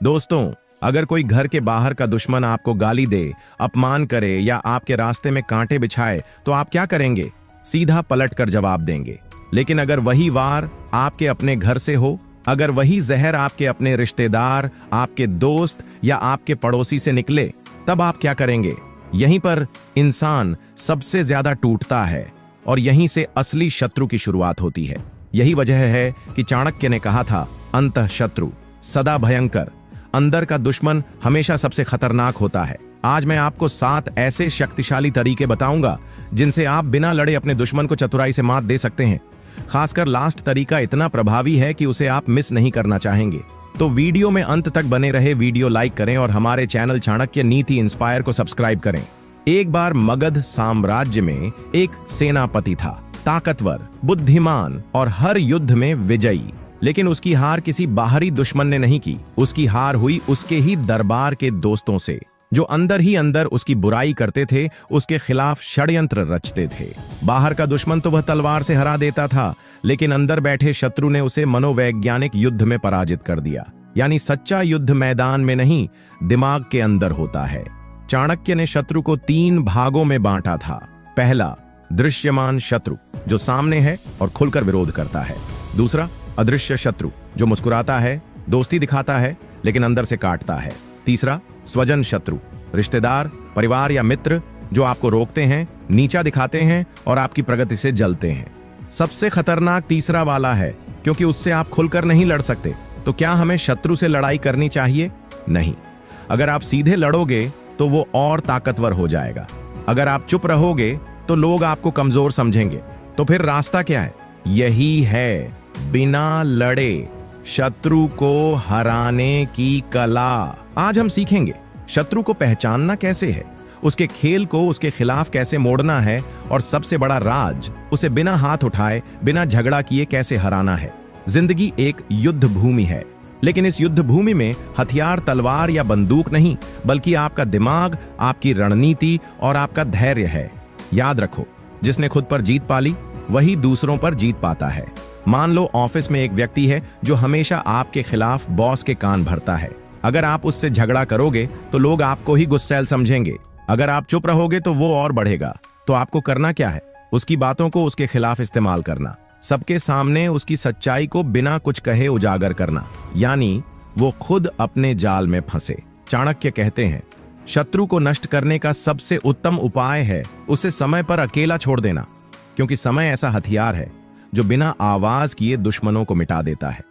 दोस्तों, अगर कोई घर के बाहर का दुश्मन आपको गाली दे, अपमान करे या आपके रास्ते में कांटे बिछाए तो आप क्या करेंगे? सीधा पलट कर जवाब देंगे। लेकिन अगर वही वार आपके अपने घर से हो, अगर वही जहर आपके अपने रिश्तेदार, आपके दोस्त या आपके पड़ोसी से निकले, तब आप क्या करेंगे? यहीं पर इंसान सबसे ज्यादा टूटता है और यहीं से असली शत्रु की शुरुआत होती है। यही वजह है कि चाणक्य ने कहा था, अंतः शत्रु सदा भयंकर। अंदर का दुश्मन हमेशा सबसे खतरनाक होता है। आज मैं आपको 7 ऐसे शक्तिशाली तरीके बताऊंगा जिनसे आप बिना लड़े अपने दुश्मन को चतुराई से मात दे सकते हैं। खासकर लास्ट तरीका इतना प्रभावी है कि उसे आप मिस नहीं करना चाहेंगे। तो वीडियो में अंत तक बने रहे, वीडियो लाइक करें और हमारे चैनल चाणक्य नीति इंस्पायर को सब्सक्राइब करें। एक बार मगध साम्राज्य में एक सेनापति था, ताकतवर, बुद्धिमान और हर युद्ध में विजयी। लेकिन उसकी हार किसी बाहरी दुश्मन ने नहीं की। उसकी हार हुई उसके ही दरबार के दोस्तों से, जो अंदर ही अंदर उसकी बुराई करते थे, उसके खिलाफ षड्यंत्र रचते थे। बाहर का दुश्मन तो वह तलवार से हरा देता था, लेकिन अंदर बैठे शत्रु ने उसे मनोवैज्ञानिक युद्ध में पराजित कर दिया। यानी सच्चा युद्ध मैदान में नहीं, दिमाग के अंदर होता है। चाणक्य ने शत्रु को 3 भागों में बांटा था। पहला, दृश्यमान शत्रु, जो सामने है और खुलकर विरोध करता है। दूसरा, अदृश्य शत्रु, जो मुस्कुराता है, दोस्ती दिखाता है, लेकिन अंदर से काटता है। तीसरा, स्वजन शत्रु, रिश्तेदार, परिवार या मित्र, जो आपको रोकते हैं, नीचा दिखाते हैं और आपकी प्रगति से जलते हैं। सबसे खतरनाक तीसरा वाला है, क्योंकि उससे आप खुलकर नहीं लड़ सकते। तो क्या हमें शत्रु से लड़ाई करनी चाहिए? नहीं। अगर आप सीधे लड़ोगे तो वो और ताकतवर हो जाएगा। अगर आप चुप रहोगे तो लोग आपको कमजोर समझेंगे। तो फिर रास्ता क्या है? यही है, बिना लड़े शत्रु को हराने की कला। आज हम सीखेंगे शत्रु को पहचानना कैसे है, उसके खेल को उसके खिलाफ कैसे मोड़ना है, और सबसे बड़ा राज, उसे बिना हाथ उठाए, बिना झगड़ा किए कैसे हराना है। जिंदगी एक युद्ध भूमि है, लेकिन इस युद्ध भूमि में हथियार तलवार या बंदूक नहीं, बल्कि आपका दिमाग, आपकी रणनीति और आपका धैर्य है। याद रखो, जिसने खुद पर जीत पाली वही दूसरों पर जीत पाता है। मान लो ऑफिस में एक व्यक्ति है जो हमेशा आपके खिलाफ बॉस के कान भरता है। अगर आप उससे झगड़ा करोगे तो लोग आपको ही गुस्सैल समझेंगे। अगर आप चुप रहोगे तो वो और बढ़ेगा। तो आपको करना क्या है? उसकी बातों को उसके खिलाफ इस्तेमाल करना, सबके सामने उसकी सच्चाई को बिना कुछ कहे उजागर करना, यानी वो खुद अपने जाल में फंसे। चाणक्य कहते हैं, शत्रु को नष्ट करने का सबसे उत्तम उपाय है उसे समय पर अकेला छोड़ देना, क्योंकि समय ऐसा हथियार है जो बिना आवाज किए दुश्मनों को मिटा देता है।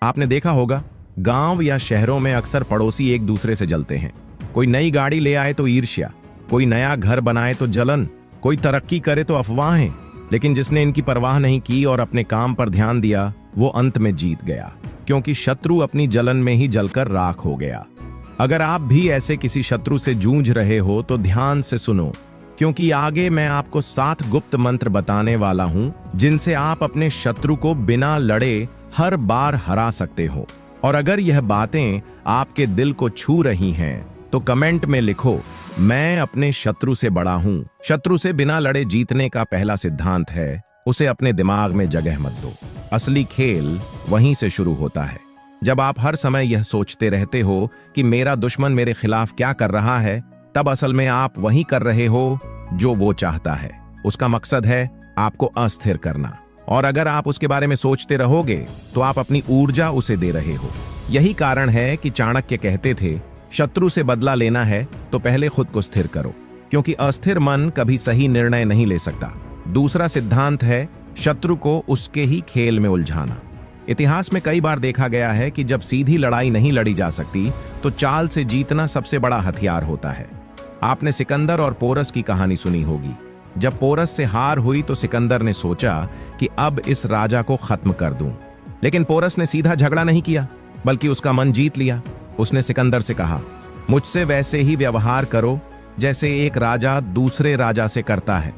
आपने देखा होगा, गांव या शहरों में अक्सर पड़ोसी एक दूसरे से जलते हैं। कोई नई गाड़ी ले आए तो ईर्ष्या, कोई नया घर बनाए तो जलन, कोई तरक्की करे तो अफवाहें। लेकिन जिसने इनकी परवाह नहीं की और अपने काम पर ध्यान दिया, वो अंत में जीत गया, क्योंकि शत्रु अपनी जलन में ही जलकर राख हो गया। अगर आप भी ऐसे किसी शत्रु से जूझ रहे हो तो ध्यान से सुनो, क्योंकि आगे मैं आपको 7 गुप्त मंत्र बताने वाला हूं, जिनसे आप अपने शत्रु को बिना लड़े हर बार हरा सकते हो। और अगर यह बातें आपके दिल को छू रही हैं, तो कमेंट में लिखो, मैं अपने शत्रु से बड़ा हूं। शत्रु से बिना लड़े जीतने का पहला सिद्धांत है, उसे अपने दिमाग में जगह मत दो। असली खेल वहीं से शुरू होता है। जब आप हर समय यह सोचते रहते हो कि मेरा दुश्मन मेरे खिलाफ क्या कर रहा है, तब असल में आप वही कर रहे हो जो वो चाहता है। उसका मकसद है आपको अस्थिर करना, और अगर आप उसके बारे में सोचते रहोगे तो आप अपनी ऊर्जा उसे दे रहे हो। यही कारण है कि चाणक्य कहते थे, शत्रु से बदला लेना है तो पहले खुद को स्थिर करो, क्योंकि अस्थिर मन कभी सही निर्णय नहीं ले सकता। दूसरा सिद्धांत है, शत्रु को उसके ही खेल में उलझाना। इतिहास में कई बार देखा गया है कि जब सीधी लड़ाई नहीं लड़ी जा सकती, तो चाल से जीतना सबसे बड़ा हथियार होता है। आपने सिकंदर और पोरस की कहानी सुनी होगी। जब पोरस से हार हुई तो सिकंदर ने सोचा कि अब इस राजा को खत्म कर दूं। लेकिन पोरस ने सीधा झगड़ा नहीं किया, बल्कि उसका मन जीत लिया। उसने सिकंदर से कहा, मुझसे वैसे ही व्यवहार करो जैसे एक राजा दूसरे राजा से करता है।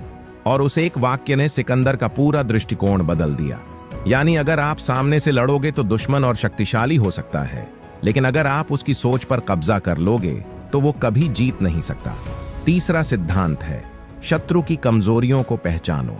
और उस एक वाक्य ने सिकंदर का पूरा दृष्टिकोण बदल दिया। यानी अगर आप सामने से लड़ोगे तो दुश्मन और शक्तिशाली हो सकता है, लेकिन अगर आप उसकी सोच पर कब्जा कर लोगे तो वो कभी जीत नहीं सकता। तीसरा सिद्धांत है, शत्रु की कमजोरियों को पहचानो।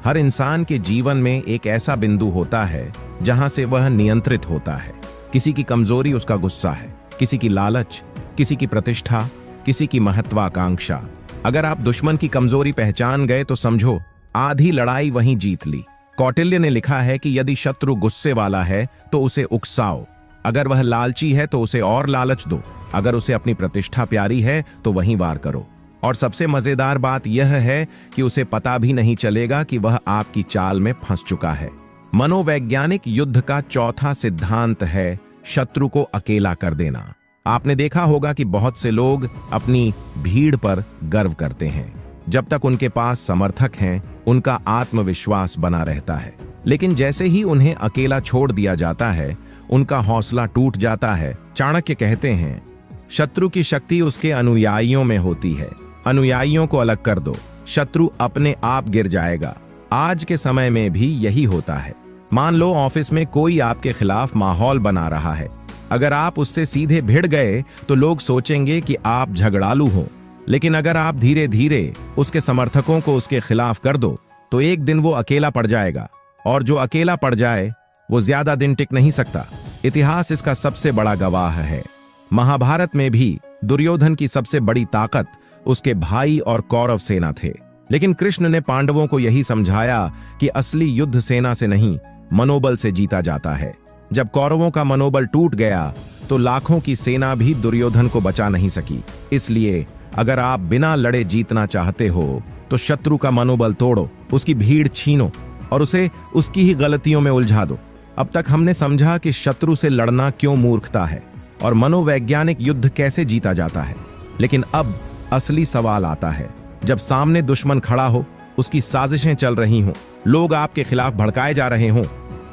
हर इंसान के जीवन में एक ऐसा बिंदु होता है जहां से वह नियंत्रित होता है। किसी की कमजोरी उसका गुस्सा है, किसी की लालच, किसी की प्रतिष्ठा, किसी की महत्वाकांक्षा। अगर आप दुश्मन की कमजोरी पहचान गए तो समझो आधी लड़ाई वहीं जीत ली। कौटिल्य ने लिखा है कि यदि शत्रु गुस्से वाला है तो उसे उकसाओ, अगर वह लालची है तो उसे और लालच दो, अगर उसे अपनी प्रतिष्ठा प्यारी है तो वहीं वार करो। और सबसे मजेदार बात यह है कि उसे पता भी नहीं चलेगा कि वह आपकी चाल में फंस चुका है। मनोवैज्ञानिक युद्ध का चौथा सिद्धांत है शत्रु को अकेला कर देना। आपने देखा होगा कि बहुत से लोग अपनी भीड़ पर गर्व करते हैं। जब तक उनके पास समर्थक हैं, उनका आत्मविश्वास बना रहता है। लेकिन जैसे ही उन्हें अकेला छोड़ दिया जाता है, उनका हौसला टूट जाता है। चाणक्य कहते हैं, शत्रु की शक्ति उसके अनुयायियों में होती है। अनुयायियों को अलग कर दो, शत्रु अपने आप गिर जाएगा। आज के समय में भी यही होता है। मान लो ऑफिस में कोई आपके खिलाफ माहौल बना रहा है। अगर आप उससे सीधे भिड़ गए तो लोग सोचेंगे कि आप झगड़ालू हो। लेकिन अगर आप धीरे धीरे उसके समर्थकों को उसके खिलाफ कर दो तो एक दिन वो अकेला पड़ जाएगा, और जो अकेला पड़ जाए वो ज्यादा दिन टिक नहीं सकता। इतिहास इसका सबसे बड़ा गवाह है। महाभारत में भी दुर्योधन की सबसे बड़ी ताकत उसके भाई और कौरव सेना थे। लेकिन कृष्ण ने पांडवों को यही समझाया कि असली युद्ध सेना से नहीं, मनोबल से जीता जाता है। जब कौरवों का मनोबल टूट गया तो लाखों की सेना भी दुर्योधन को बचा नहीं सकी। इसलिए अगर आप बिना लड़े जीतना चाहते हो तो शत्रु का मनोबल तोड़ो, उसकी भीड़ छीनो और उसे उसकी ही गलतियों में उलझा दो। अब तक हमने समझा कि शत्रु से लड़ना क्यों मूर्खता है और मनोवैज्ञानिक युद्ध कैसे जीता जाता है। लेकिन अब असली सवाल आता है, जब सामने दुश्मन खड़ा हो, उसकी साजिशें चल रही हों, लोग आपके खिलाफ भड़काए जा रहे हों,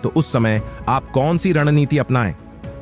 तो उस समय आप कौन सी रणनीति अपनाएं?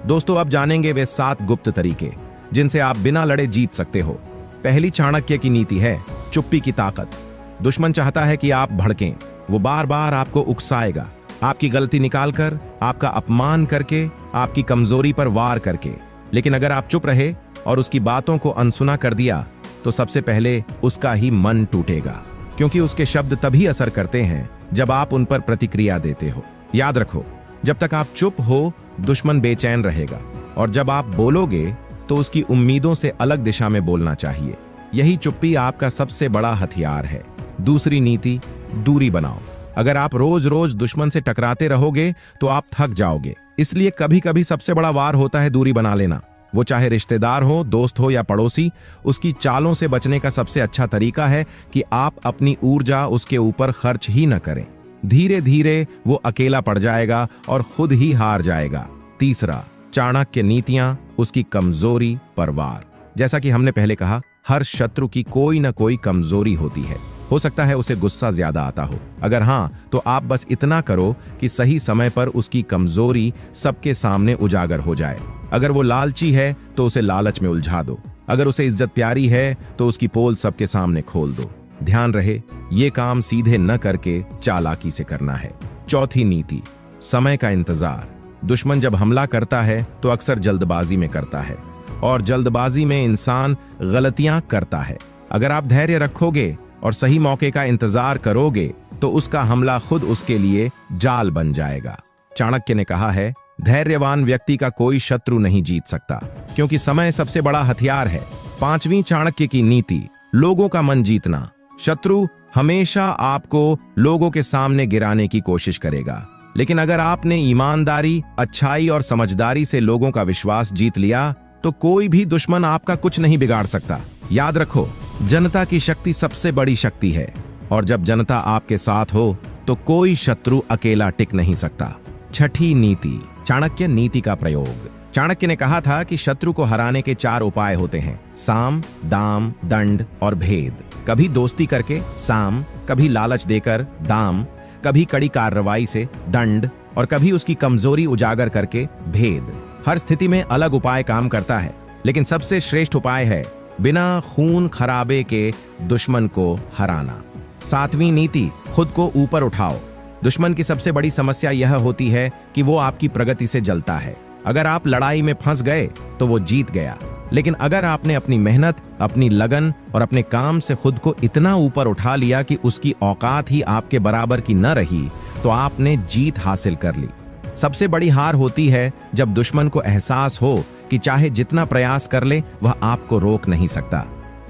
दोस्तों, अब जानेंगे वे 7 गुप्त तरीके जिनसे आप बिना लड़े जीत सकते हो। पहली चाणक्य की नीति है चुप्पी की ताकत। दुश्मन चाहता है कि आप भड़कें, वो बार बार आपको उकसाएगा, आपकी गलती निकालकर, आपका अपमान करके, आपकी कमजोरी पर वार करके। लेकिन अगर आप चुप रहे और उसकी बातों को अनसुना कर दिया तो सबसे पहले उसका ही मन टूटेगा, क्योंकि उसके शब्द तभी असर करते हैं जब आप उन पर प्रतिक्रिया देते हो। याद रखो, जब तक आप चुप हो दुश्मन बेचैन रहेगा, और जब आप बोलोगे तो उसकी उम्मीदों से अलग दिशा में बोलना चाहिए। यही चुप्पी आपका सबसे बड़ा हथियार है। दूसरी नीति, दूरी बनाओ। अगर आप रोज रोज दुश्मन से टकराते रहोगे तो आप थक जाओगे। इसलिए कभी कभी सबसे बड़ा वार होता है दूरी बना लेना। वो चाहे रिश्तेदार हो, दोस्त हो या पड़ोसी, उसकी चालों से बचने का सबसे अच्छा तरीका है कि आप अपनी ऊर्जा उसके ऊपर खर्च ही न करें। धीरे धीरे वो अकेला पड़ जाएगा और खुद ही हार जाएगा। तीसरा, चाणक्य नीतियां, उसकी कमजोरी पर वार। जैसा कि हमने पहले कहा, हर शत्रु की कोई ना कोई कमजोरी होती है। हो सकता है उसे गुस्सा ज्यादा आता हो। अगर हाँ, तो आप बस इतना करो कि सही समय पर उसकी कमजोरी सबके सामने उजागर हो जाए। अगर वो लालची है तो उसे लालच में उलझा दो। अगर उसे इज्जत प्यारी है तो उसकी पोल सबके सामने खोल दो। ध्यान रहे, ये काम सीधे न करके चालाकी से करना है। चौथी नीति, समय का इंतजार। दुश्मन जब हमला करता है तो अक्सर जल्दबाजी में करता है, और जल्दबाजी में इंसान गलतियां करता है। अगर आप धैर्य रखोगे और सही मौके का इंतजार करोगे तो उसका हमला खुद उसके लिए जाल बन जाएगा। चाणक्य ने कहा है, धैर्यवान व्यक्ति का कोई शत्रु नहीं जीत सकता, क्योंकि समय सबसे बड़ा हथियार है। पांचवी चाणक्य की नीति, लोगों का मन जीतना। शत्रु हमेशा आपको लोगों के सामने गिराने की कोशिश करेगा, लेकिन अगर आपने ईमानदारी, अच्छाई और समझदारी से लोगों का विश्वास जीत लिया तो कोई भी दुश्मन आपका कुछ नहीं बिगाड़ सकता। याद रखो, जनता की शक्ति सबसे बड़ी शक्ति है, और जब जनता आपके साथ हो तो कोई शत्रु अकेला टिक नहीं सकता। छठी नीति, चाणक्य नीति का प्रयोग। चाणक्य ने कहा था कि शत्रु को हराने के 4 उपाय होते हैं, साम, दाम, दंड और भेद। कभी दोस्ती करके साम, कभी लालच देकर दाम, कभी कड़ी कार्रवाई से दंड, और कभी उसकी कमजोरी उजागर करके भेद। हर स्थिति में अलग उपाय काम करता है, लेकिन सबसे श्रेष्ठ उपाय है बिना खून खराबे के दुश्मन को हराना। 7वीं नीति, खुद को ऊपर उठाओ। दुश्मन की सबसे बड़ी समस्या यह होती है कि वो आपकी प्रगति से जलता है। अगर आप लड़ाई में फंस गए तो वो जीत गया, लेकिन अगर आपने अपनी मेहनत, अपनी लगन और अपने काम से खुद को इतना ऊपर उठा लिया कि उसकी औकात ही आपके बराबर की न रही, तो आपने जीत हासिल कर ली। सबसे बड़ी हार होती है जब दुश्मन को एहसास हो कि चाहे जितना प्रयास कर ले वह आपको रोक नहीं सकता।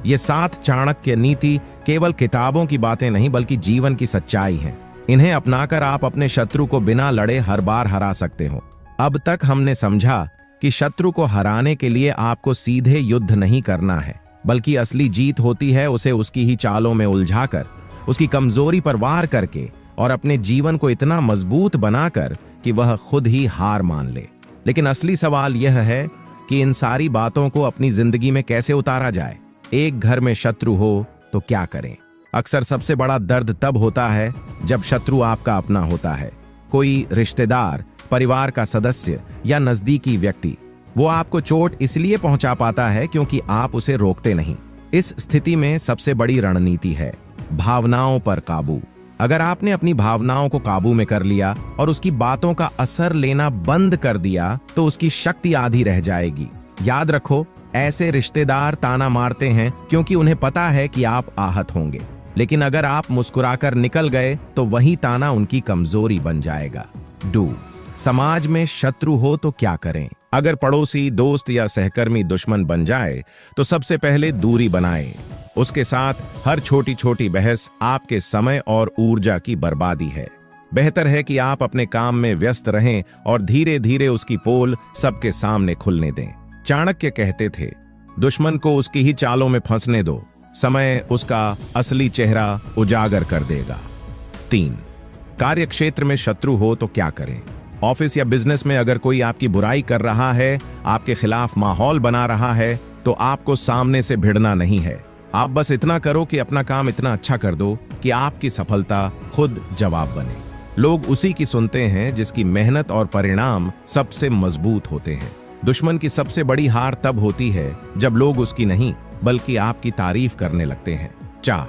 ये 7 चाणक्य नीति केवल किताबों की बातें नहीं बल्कि जीवन की सच्चाई है। इन्हें अपनाकर आप अपने शत्रु को बिना लड़े हर बार हरा सकते हो। अब तक हमने समझा कि शत्रु को हराने के लिए आपको सीधे युद्ध नहीं करना है, बल्कि असली जीत होती है उसे उसकी ही चालों में उलझाकर, उसकी कमजोरी पर वार करके और अपने जीवन को इतना मजबूत बनाकर कि वह खुद ही हार मान ले। लेकिन असली सवाल यह है कि इन सारी बातों को अपनी जिंदगी में कैसे उतारा जाए। एक घर में शत्रु हो तो क्या करें? अक्सर सबसे बड़ा दर्द तब होता है जब शत्रु आपका अपना होता है, कोई रिश्तेदार, परिवार का सदस्य या नजदीकी व्यक्ति। वो आपको चोट इसलिए पहुंचा पाता है क्योंकि आप उसे रोकते नहीं। इस स्थिति में सबसे बड़ी रणनीति है भावनाओं पर काबू। अगर आपने अपनी भावनाओं को काबू में कर लिया और उसकी बातों का असर लेना बंद कर दिया तो उसकी शक्ति आधी रह जाएगी। याद रखो, ऐसे रिश्तेदार ताना मारते हैं क्योंकि उन्हें पता है कि आप आहत होंगे, लेकिन अगर आप मुस्कुराकर निकल गए तो वही ताना उनकी कमजोरी बन जाएगा। समाज में शत्रु हो तो क्या करें? अगर पड़ोसी, दोस्त या सहकर्मी दुश्मन बन जाए तो सबसे पहले दूरी बनाएं। उसके साथ हर छोटी छोटी बहस आपके समय और ऊर्जा की बर्बादी है। बेहतर है कि आप अपने काम में व्यस्त रहें और धीरे धीरे उसकी पोल सबके सामने खुलने दें। चाणक्य कहते थे, दुश्मन को उसकी ही चालों में फंसने दो, समय उसका असली चेहरा उजागर कर देगा। 3. कार्यक्षेत्र में शत्रु हो तो क्या करें? ऑफिस या बिजनेस में अगर कोई आपकी बुराई कर रहा है, आपके खिलाफ माहौल बना रहा है, तो आपको सामने से भिड़ना नहीं है। आप बस इतना करो कि अपना काम इतना अच्छा कर दो कि आपकी सफलता खुद जवाब बने। लोग उसी की सुनते हैं जिसकी मेहनत और परिणाम सबसे मजबूत होते हैं। दुश्मन की सबसे बड़ी हार तब होती है जब लोग उसकी नहीं बल्कि आपकी तारीफ करने लगते हैं। 4.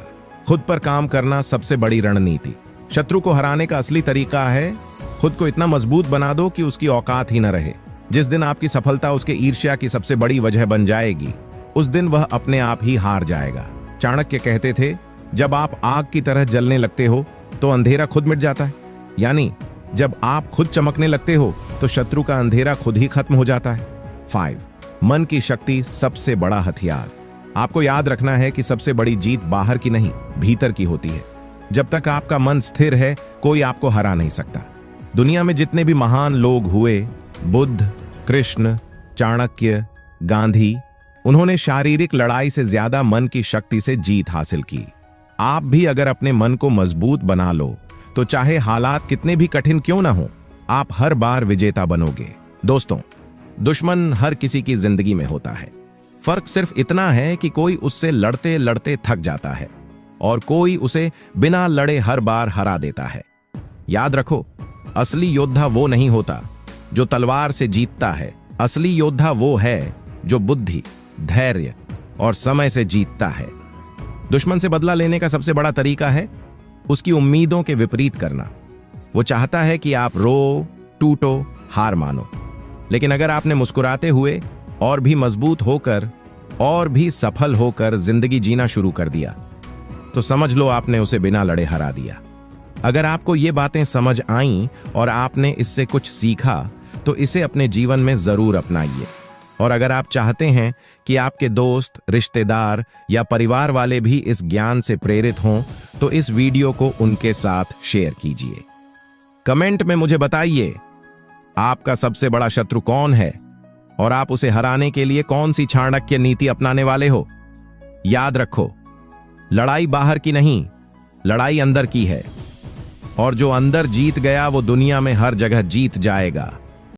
खुद पर काम करना सबसे बड़ी रणनीति। शत्रु को हराने का असली तरीका है खुद को इतना मजबूत बना दो कि उसकी औकात ही न रहे। जिस दिन आपकी सफलता उसके ईर्ष्या की सबसे बड़ी वजह बन जाएगी, उस दिन वह अपने आप ही हार जाएगा। चाणक्य कहते थे, जब आप आग की तरह जलने लगते हो तो अंधेरा खुद मिट जाता है। यानी जब आप खुद चमकने लगते हो तो शत्रु का अंधेरा खुद ही खत्म हो जाता है। 5. मन की शक्ति सबसे बड़ा हथियार। आपको याद रखना है कि सबसे बड़ी जीत बाहर की नहीं, भीतर की होती है। जब तक आपका मन स्थिर है, कोई आपको हरा नहीं सकता। दुनिया में जितने भी महान लोग हुए, बुद्ध, कृष्ण, चाणक्य, गांधी, उन्होंने शारीरिक लड़ाई से ज्यादा मन की शक्ति से जीत हासिल की। आप भी अगर अपने मन को मजबूत बना लो तो चाहे हालात कितने भी कठिन क्यों ना हो, आप हर बार विजेता बनोगे। दोस्तों, दुश्मन हर किसी की जिंदगी में होता है। फर्क सिर्फ इतना है कि कोई उससे लड़ते लड़ते थक जाता है और कोई उसे बिना लड़े हर बार हरा देता है। याद रखो, असली योद्धा वो नहीं होता जो तलवार से जीतता है। असली योद्धा वो है जो बुद्धि, धैर्य और समय से जीतता है। दुश्मन से बदला लेने का सबसे बड़ा तरीका है उसकी उम्मीदों के विपरीत करना। वो चाहता है कि आप रो, टूटो, हार मानो। लेकिन अगर आपने मुस्कुराते हुए और भी मजबूत होकर और भी सफल होकर जिंदगी जीना शुरू कर दिया तो समझ लो आपने उसे बिना लड़े हरा दिया। अगर आपको ये बातें समझ आईं और आपने इससे कुछ सीखा तो इसे अपने जीवन में जरूर अपनाइए। और अगर आप चाहते हैं कि आपके दोस्त, रिश्तेदार या परिवार वाले भी इस ज्ञान से प्रेरित हों तो इस वीडियो को उनके साथ शेयर कीजिए। कमेंट में मुझे बताइए आपका सबसे बड़ा शत्रु कौन है और आप उसे हराने के लिए कौन सी चाणक्य नीति अपनाने वाले हो। याद रखो, लड़ाई बाहर की नहीं, लड़ाई अंदर की है और जो अंदर जीत गया वो दुनिया में हर जगह जीत जाएगा।